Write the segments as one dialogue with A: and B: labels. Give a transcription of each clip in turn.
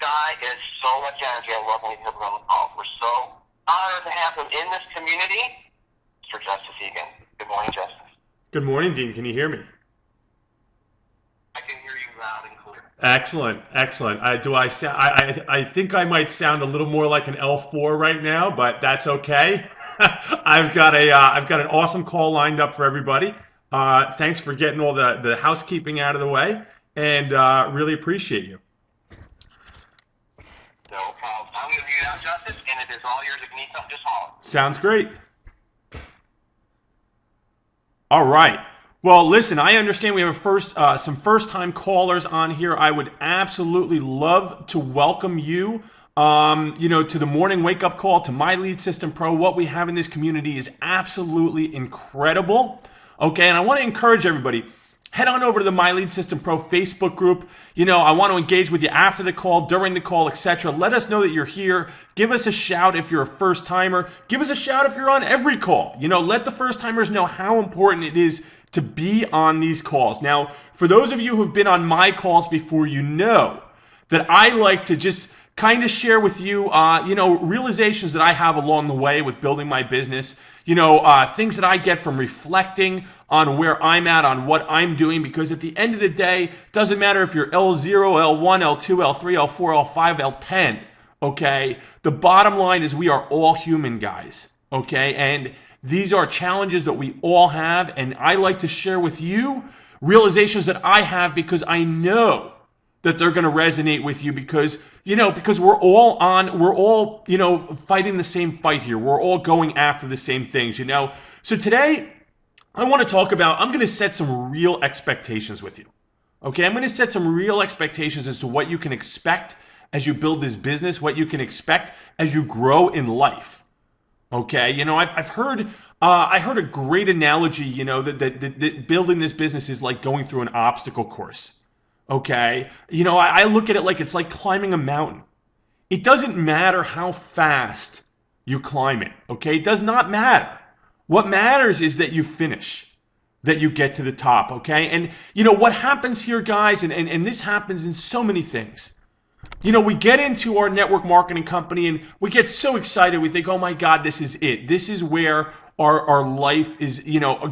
A: guy is so much energy. I love when we have him on the call. We're so honored to have him in this community. Mr. Justice Egan. Good morning, Justice.
B: Good morning, Dean. Can you hear me?
A: I can hear you loud and clear.
B: Excellent, excellent. I think I might sound a little more like an L4 right now, but that's okay. I've got an awesome call lined up for everybody. Thanks for getting all the housekeeping out of the way, and really appreciate you.
A: No problem. I'm going to mute out, Justice, and it is all yours. If you need something, just holler.
B: Sounds great. All right. Well, listen, I understand we have some first-time callers on here. I would absolutely love to welcome you, to the morning wake-up call, to My Lead System Pro. What we have in this community is absolutely incredible. Okay, and I want to encourage everybody, head on over to the My Lead System Pro Facebook group. I want to engage with you after the call, during the call, etc. Let us know that you're here. Give us a shout if you're a first-timer. Give us a shout if you're on every call. Let the first-timers know how important it is to be on these calls. Now, for those of you who've been on my calls before, you know that I like to just kind of share with you, realizations that I have along the way with building my business, things that I get from reflecting on where I'm at, on what I'm doing, because at the end of the day, it doesn't matter if you're L0, L1, L2, L3, L4, L5, L10, okay? The bottom line is we are all human, guys, okay? And these are challenges that we all have, and I like to share with you realizations that I have because I know that they're going to resonate with you because we're all fighting the same fight here. We're all going after the same things, So today, I want to talk about, I'm going to set some real expectations with you. Okay, I'm going to set some real expectations as to what you can expect as you build this business, what you can expect as you grow in life. Okay, I've heard I heard a great analogy, that building this business is like going through an obstacle course. Okay, I look at it like it's like climbing a mountain. It doesn't matter how fast you climb it. Okay, it does not matter. What matters is that you finish, that you get to the top. Okay, and what happens here, guys, and this happens in so many things. We get into our network marketing company and we get so excited. We think, oh my God, this is it. This is where our life is,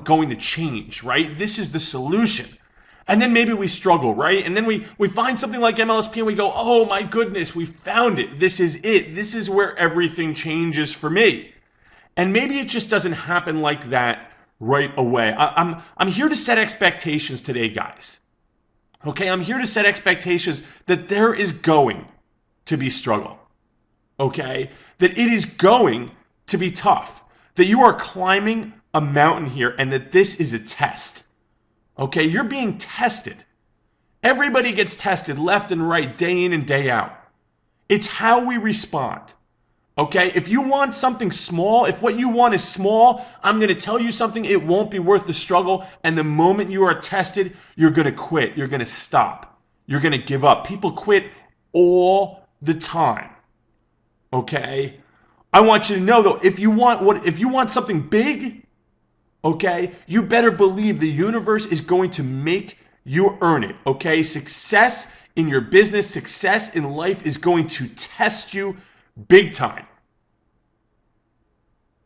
B: going to change, right? This is the solution. And then maybe we struggle, right? And then we find something like MLSP and we go, oh my goodness, we found it. This is it. This is where everything changes for me. And maybe it just doesn't happen like that right away. I'm here to set expectations today, guys. Okay, I'm here to set expectations that there is going to be struggle. Okay, that it is going to be tough. That you are climbing a mountain here and that this is a test. Okay, you're being tested. Everybody gets tested left and right, day in and day out. It's how we respond. Okay, if you want something small, if what you want is small, I'm going to tell you something, it won't be worth the struggle. And the moment you are tested, you're going to quit. You're going to stop. You're going to give up. People quit all the time. Okay, I want you to know though, if you want something big, okay, you better believe the universe is going to make you earn it. Okay, success in your business, success in life is going to test you big time.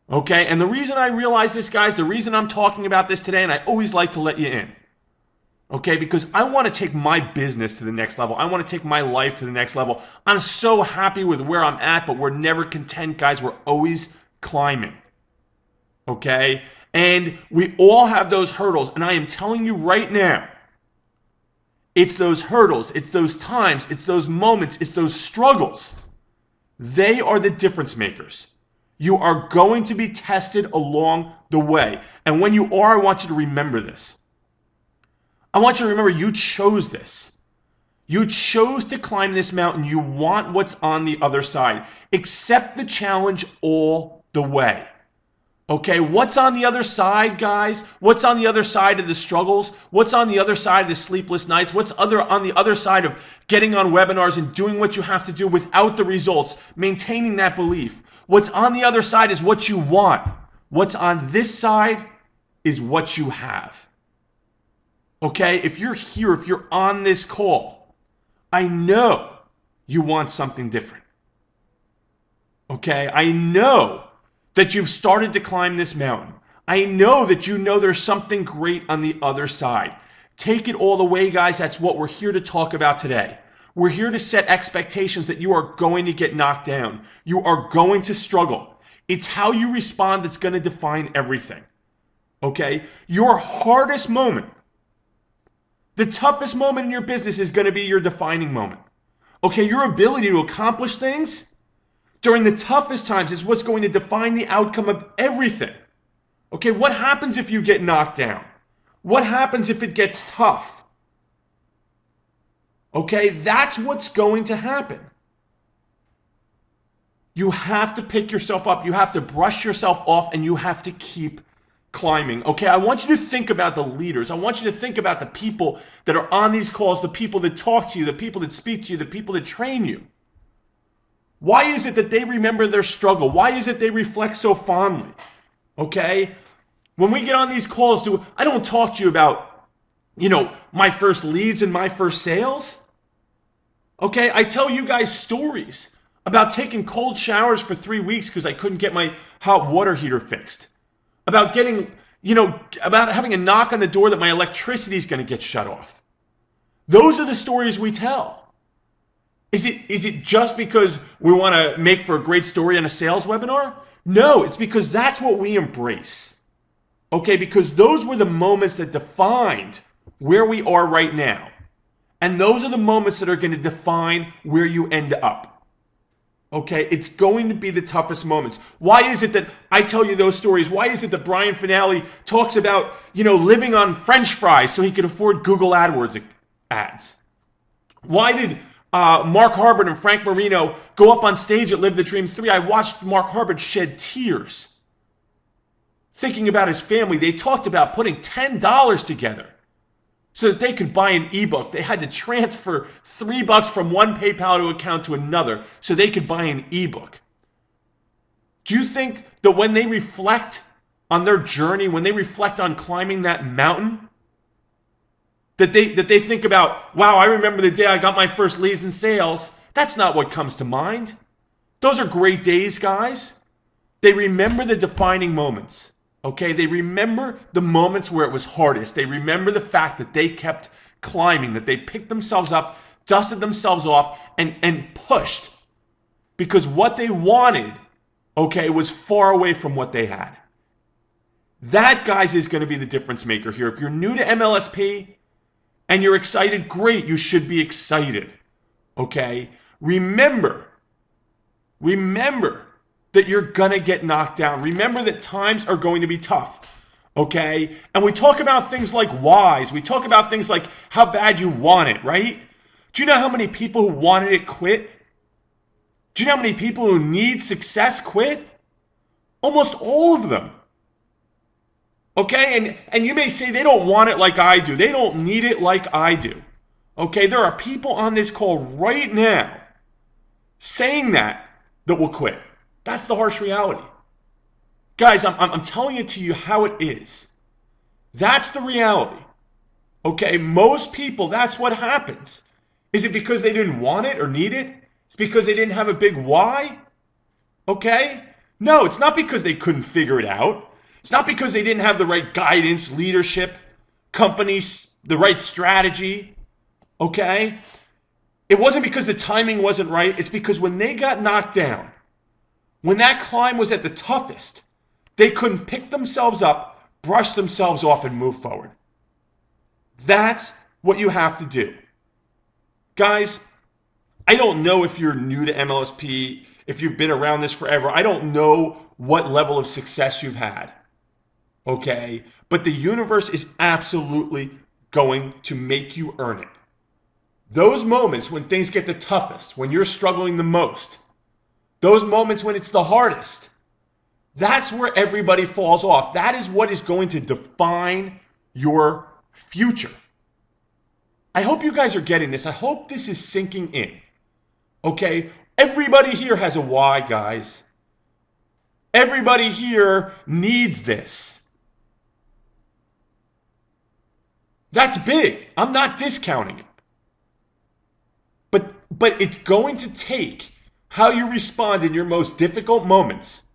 B: Okay, and the reason I realize this, guys, the reason I'm talking about this today, and I always like to let you in, okay, because I want to take my business to the next level. I want to take my life to the next level. I'm so happy with where I'm at, but we're never content, guys. We're always climbing. Okay, and we all have those hurdles, and I am telling you right now, it's those hurdles, it's those times, it's those moments, it's those struggles. They are the difference makers. You are going to be tested along the way. And when you are, I want you to remember this. I want you to remember you chose this. You chose to climb this mountain. You want what's on the other side. Accept the challenge all the way. Okay, what's on the other side, guys? What's on the other side of the struggles? What's on the other side of the sleepless nights? What's on the other side of getting on webinars and doing what you have to do without the results, maintaining that belief? What's on the other side is what you want. What's on this side is what you have. Okay, if you're here, if you're on this call, I know you want something different. Okay? I know that you've started to climb this mountain. I know that you know there's something great on the other side. Take it all the way, guys. That's what we're here to talk about today. We're here to set expectations that you are going to get knocked down. You are going to struggle. It's how you respond that's going to define everything. Okay? Your hardest moment, the toughest moment in your business is going to be your defining moment. Okay? Your ability to accomplish things during the toughest times is what's going to define the outcome of everything. Okay? What happens if you get knocked down? What happens if it gets tough? Okay? That's what's going to happen. You have to pick yourself up. You have to brush yourself off, and you have to keep climbing. Okay, I want you to think about the leaders. I want you to think about the people that are on these calls, the people that talk to you, the people that speak to you, the people that train you. Why is it that they remember their struggle? Why is it they reflect so fondly? Okay? When we get on these calls, I don't talk to you about, my first leads and my first sales. Okay? I tell you guys stories about taking cold showers for 3 weeks because I couldn't get my hot water heater fixed. About about having a knock on the door that my electricity is going to get shut off. Those are the stories we tell. Is it just because we want to make for a great story on a sales webinar? No, it's because that's what we embrace. Okay, because those were the moments that defined where we are right now. And those are the moments that are going to define where you end up. Okay, it's going to be the toughest moments. Why is it that I tell you those stories? Why is it that Brian Finale talks about, living on French fries so he could afford Google AdWords ads? Why did Mark Harbert and Frank Marino go up on stage at Live the Dream 3? I watched Mark Harbert shed tears thinking about his family. They talked about putting $10 together so that they could buy an ebook. They had to transfer $3 from one PayPal account to another so they could buy an ebook. Do you think that when they reflect on their journey, when they reflect on climbing that mountain, that they think about, wow, I remember the day I got my first leads in sales? That's not what comes to mind. Those are great days, guys. They remember the defining moments. Okay, they remember the moments where it was hardest. They remember the fact that they kept climbing, that they picked themselves up, dusted themselves off, and pushed. Because what they wanted, was far away from what they had. That, guys, is going to be the difference maker here. If you're new to MLSP and you're excited, great, you should be excited. Okay? Remember that you're going to get knocked down. Remember that times are going to be tough, okay? And we talk about things like whys. We talk about things like how bad you want it, right? Do you know how many people who wanted it quit? Do you know how many people who need success quit? Almost all of them. Okay? And you may say they don't want it like I do. They don't need it like I do. Okay? There are people on this call right now saying that will quit. That's the harsh reality. Guys, I'm telling it to you how it is. That's the reality. Okay? Most people, that's what happens. Is it because they didn't want it or need it? It's because they didn't have a big why? Okay? No, it's not because they couldn't figure it out. It's not because they didn't have the right guidance, leadership, companies, the right strategy. Okay? It wasn't because the timing wasn't right. It's because when they got knocked down, when that climb was at the toughest, they couldn't pick themselves up, brush themselves off, and move forward. That's what you have to do. Guys, I don't know if you're new to MLSP, if you've been around this forever. I don't know what level of success you've had. Okay? But the universe is absolutely going to make you earn it. Those moments when things get the toughest, when you're struggling the most, those moments when it's the hardest, that's where everybody falls off. That is what is going to define your future. I hope you guys are getting this. I hope this is sinking in. Okay? Everybody here has a why, guys. Everybody here needs this. That's big. I'm not discounting it. But But it's going to take how you respond in your most difficult moments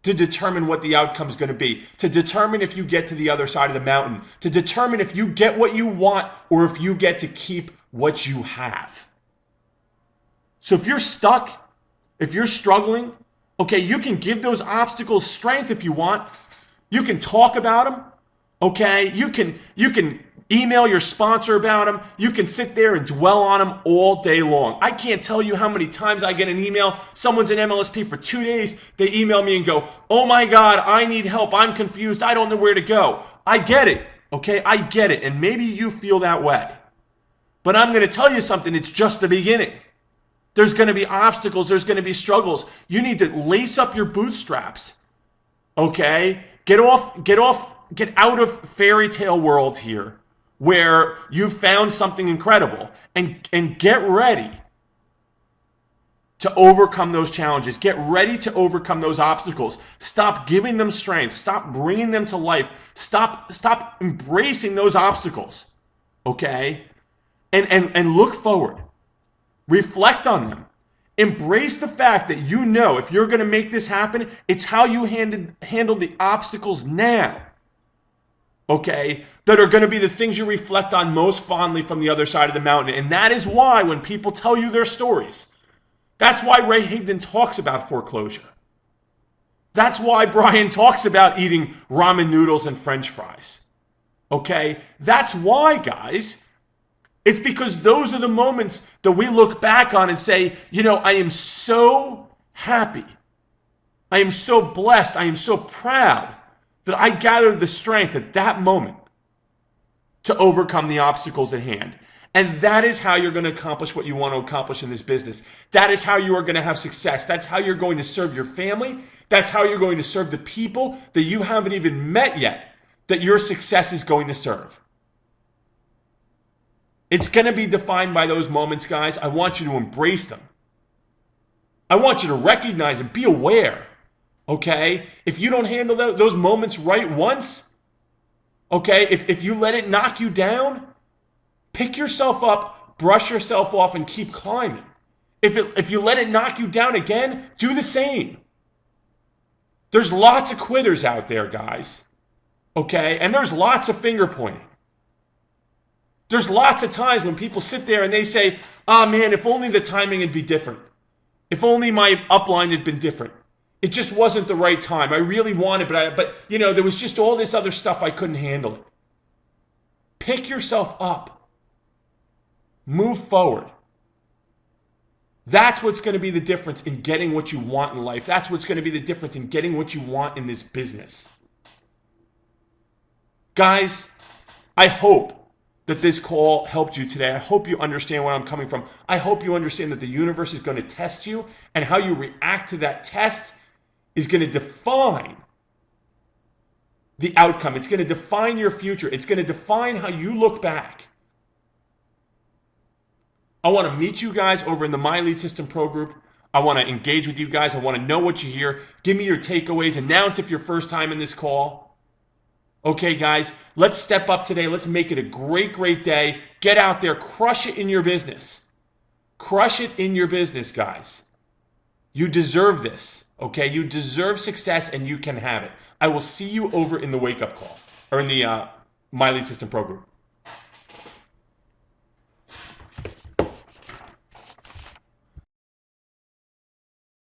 B: to determine what the outcome is going to be, to determine if you get to the other side of the mountain, to determine if you get what you want or if you get to keep what you have. So if you're stuck, if you're struggling, okay, you can give those obstacles strength if you want. You can talk about them, okay? You can email your sponsor about them. You can sit there and dwell on them all day long. I can't tell you how many times I get an email. Someone's in MLSP for 2 days. They email me and go, oh my God, I need help. I'm confused. I don't know where to go. I get it, okay? I get it. And maybe you feel that way. But I'm going to tell you something. It's just the beginning. There's going to be obstacles. There's going to be struggles. You need to lace up your bootstraps, okay? Get out of fairy tale world here where you've found something incredible and get ready to overcome those challenges. Get ready to overcome those obstacles. Stop giving them strength. Stop bringing them to life. Stop embracing those obstacles, okay? And look forward. Reflect on them. Embrace the fact that you know if you're going to make this happen, it's how you handle the obstacles now, okay, that are going to be the things you reflect on most fondly from the other side of the mountain. And that is why when people tell you their stories, that's why Ray Higdon talks about foreclosure. That's why Brian talks about eating ramen noodles and French fries, okay? That's why, guys. It's because those are the moments that we look back on and say, you know, I am so happy. I am so blessed. I am so proud that I gathered the strength at that moment to overcome the obstacles at hand. And that is how you're going to accomplish what you want to accomplish in this business. That is how you are going to have success. That's how you're going to serve your family. That's how you're going to serve the people that you haven't even met yet, that your success is going to serve. It's going to be defined by those moments, guys. I want you to embrace them. I want you to recognize and be aware, okay? If you don't handle those moments right once, okay, if you let it knock you down, pick yourself up, brush yourself off, and keep climbing. If you let it knock you down again, do the same. There's lots of quitters out there, guys, okay? And there's lots of finger pointing. There's lots of times when people sit there and they say, oh man, if only the timing had been different. If only my upline had been different. It just wasn't the right time. I really wanted, but you know, there was just all this other stuff I couldn't handle it. Pick yourself up. Move forward. That's what's going to be the difference in getting what you want in life. That's what's going to be the difference in getting what you want in this business. Guys, I hope that this call helped you today. I hope you understand where I'm coming from. I hope you understand that the universe is going to test you, and how you react to that test is going to define the outcome. It's going to define your future. It's going to define how you look back. I want to meet you guys over in the My Lead System Pro group. I want to engage with you guys. I want to know what you hear. Give me your takeaways. Announce if you're first time in this call. Okay, guys, let's step up today. Let's make it a great, great day. Get out there. Crush it in your business. Crush it in your business, guys. You deserve this, okay? You deserve success, and you can have it. I will see you over in the wake-up call, or in the My Lead System Pro group.